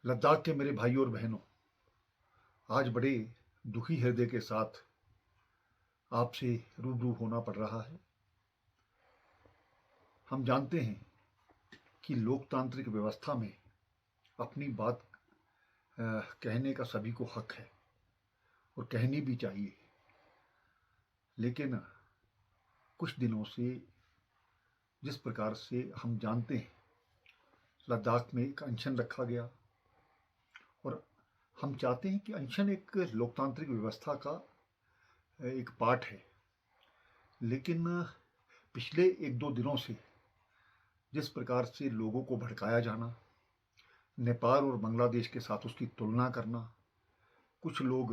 लद्दाख के मेरे भाइयों और बहनों, आज बड़े दुखी हृदय के साथ आपसे रूबरू होना पड़ रहा है। हम जानते हैं कि लोकतांत्रिक व्यवस्था में अपनी बात कहने का सभी को हक है और कहनी भी चाहिए। लेकिन कुछ दिनों से जिस प्रकार से हम जानते हैं, लद्दाख में एक अनशन रखा गया और हम चाहते हैं कि अनशन एक लोकतांत्रिक व्यवस्था का एक पार्ट है। लेकिन पिछले एक दो दिनों से जिस प्रकार से लोगों को भड़काया जाना, नेपाल और बांग्लादेश के साथ उसकी तुलना करना, कुछ लोग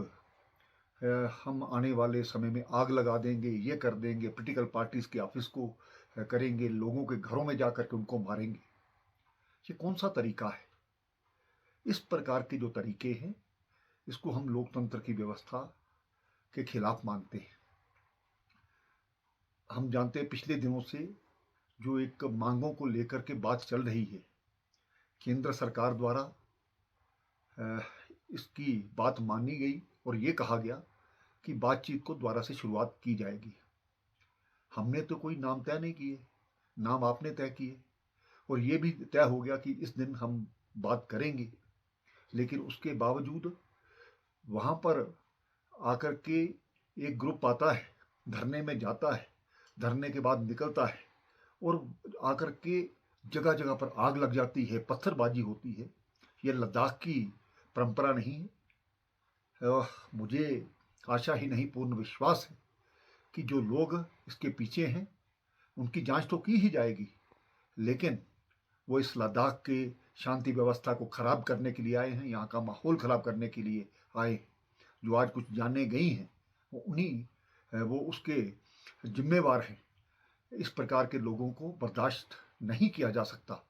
हम आने वाले समय में आग लगा देंगे, ये कर देंगे, पोलिटिकल पार्टीज़ के ऑफिस को करेंगे, लोगों के घरों में जाकर के उनको मारेंगे। ये कौन सा तरीका है? इस प्रकार के जो तरीके हैं, इसको हम लोकतंत्र की व्यवस्था के खिलाफ मानते हैं। हम जानते हैं पिछले दिनों से जो एक मांगों को लेकर के बात चल रही है, केंद्र सरकार द्वारा इसकी बात मानी गई और ये कहा गया कि बातचीत को दोबारा से शुरुआत की जाएगी। हमने तो कोई नाम तय नहीं किए, नाम आपने तय किए और ये भी तय हो गया कि इस दिन हम बात करेंगे। लेकिन उसके बावजूद वहाँ पर आकर के एक ग्रुप आता है, धरने में जाता है, धरने के बाद निकलता है और आकर के जगह जगह पर आग लग जाती है, पत्थरबाजी होती है। ये लद्दाख की परंपरा नहीं है। मुझे आशा ही नहीं पूर्ण विश्वास है कि जो लोग इसके पीछे हैं उनकी जांच तो की ही जाएगी, लेकिन वो इस लद्दाख के शांति व्यवस्था को खराब करने के लिए आए हैं, यहाँ का माहौल खराब करने के लिए आए। जो आज कुछ जाने गई हैं वो उसके जिम्मेवार हैं। इस प्रकार के लोगों को बर्दाश्त नहीं किया जा सकता।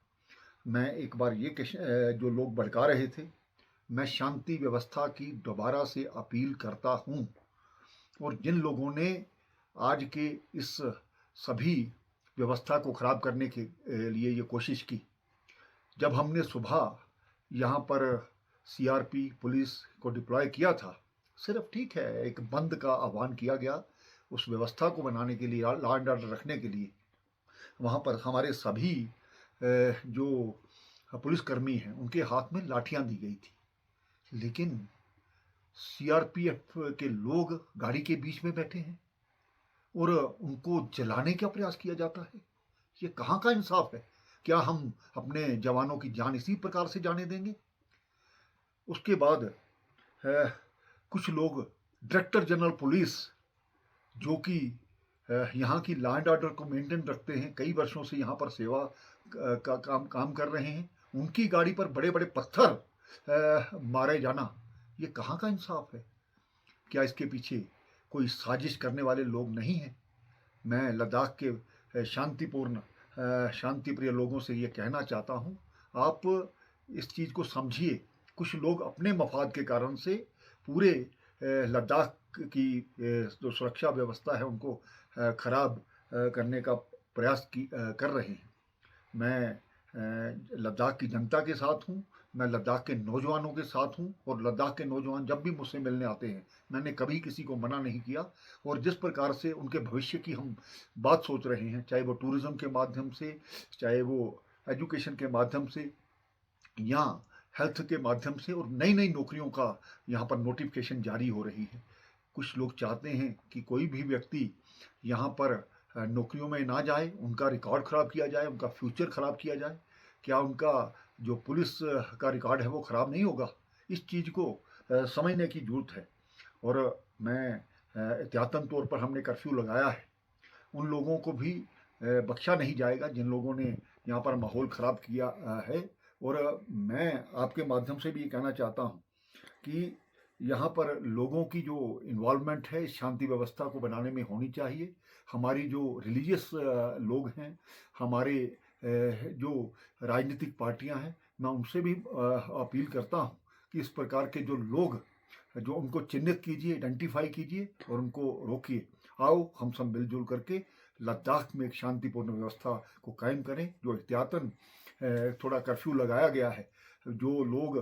मैं एक बार ये जो लोग भड़का रहे थे, मैं शांति व्यवस्था की दोबारा से अपील करता हूँ और जिन लोगों ने आज के इस सभी व्यवस्था को खराब करने के लिए ये कोशिश की, जब हमने सुबह यहाँ पर सीआरपी पुलिस को डिप्लॉय किया था, सिर्फ ठीक है एक बंद का आह्वान किया गया उस व्यवस्था को बनाने के लिए, लॉ एंड ऑर्डर रखने के लिए। वहाँ पर हमारे सभी जो पुलिसकर्मी हैं उनके हाथ में लाठियाँ दी गई थी, लेकिन सीआरपीएफ के लोग गाड़ी के बीच में बैठे हैं और उनको जलाने का प्रयास किया जाता है। ये कहाँ का इंसाफ है? क्या हम अपने जवानों की जान इसी प्रकार से जाने देंगे? उसके बाद कुछ लोग डायरेक्टर जनरल पुलिस, जो कि यहाँ की लॉ एंड ऑर्डर को मेंटेन रखते हैं, कई वर्षों से यहाँ पर सेवा का काम कर रहे हैं, उनकी गाड़ी पर बड़े बड़े पत्थर मारे जाना, ये कहाँ का इंसाफ है? क्या इसके पीछे कोई साजिश करने वाले लोग नहीं हैं? मैं लद्दाख के शांति प्रिय लोगों से ये कहना चाहता हूँ, आप इस चीज़ को समझिए। कुछ लोग अपने मफाद के कारण से पूरे लद्दाख की जो सुरक्षा व्यवस्था है उनको खराब करने का प्रयास कर रहे हैं। मैं लद्दाख की जनता के साथ हूँ, मैं लद्दाख के नौजवानों के साथ हूँ और लद्दाख के नौजवान जब भी मुझसे मिलने आते हैं, मैंने कभी किसी को मना नहीं किया। और जिस प्रकार से उनके भविष्य की हम बात सोच रहे हैं, चाहे वो टूरिज़्म के माध्यम से, चाहे वो एजुकेशन के माध्यम से या हेल्थ के माध्यम से, और नई नई नौकरियों का यहाँ पर नोटिफिकेशन जारी हो रही है। कुछ लोग चाहते हैं कि कोई भी व्यक्ति यहाँ पर नौकरियों में ना जाए, उनका रिकॉर्ड ख़राब किया जाए, उनका फ्यूचर ख़राब किया जाए। क्या उनका जो पुलिस का रिकॉर्ड है वो ख़राब नहीं होगा? इस चीज़ को समझने की ज़रूरत है। और मैं एहतियातन तौर पर हमने कर्फ्यू लगाया है। उन लोगों को भी बख्शा नहीं जाएगा जिन लोगों ने यहाँ पर माहौल ख़राब किया है। और मैं आपके माध्यम से भी ये कहना चाहता हूँ कि यहाँ पर लोगों की जो इन्वॉल्वमेंट है इस शांति व्यवस्था को बनाने में होनी चाहिए। हमारी जो रिलीजियस लोग हैं, हमारे जो राजनीतिक पार्टियाँ हैं, मैं उनसे भी अपील करता हूँ कि इस प्रकार के जो लोग जो उनको चिन्हित कीजिए, आइडेंटिफाई कीजिए और उनको रोकिए। आओ हम सब मिलजुल करके लद्दाख में एक शांतिपूर्ण व्यवस्था को कायम करें। जो एहतियातन थोड़ा कर्फ्यू लगाया गया है, जो लोग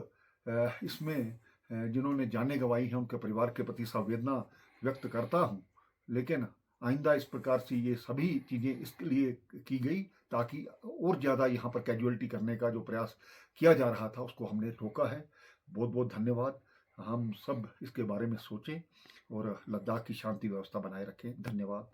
इसमें जिन्होंने जानें गंवाई हैं उनके परिवार के प्रति संवेदना व्यक्त करता हूँ। लेकिन आइंदा इस प्रकार से ये सभी चीज़ें इसके लिए की गई ताकि और ज़्यादा यहाँ पर कैजुअलिटी करने का जो प्रयास किया जा रहा था उसको हमने रोका है। बहुत बहुत धन्यवाद। हम सब इसके बारे में सोचें और लद्दाख की शांति व्यवस्था बनाए रखें। धन्यवाद।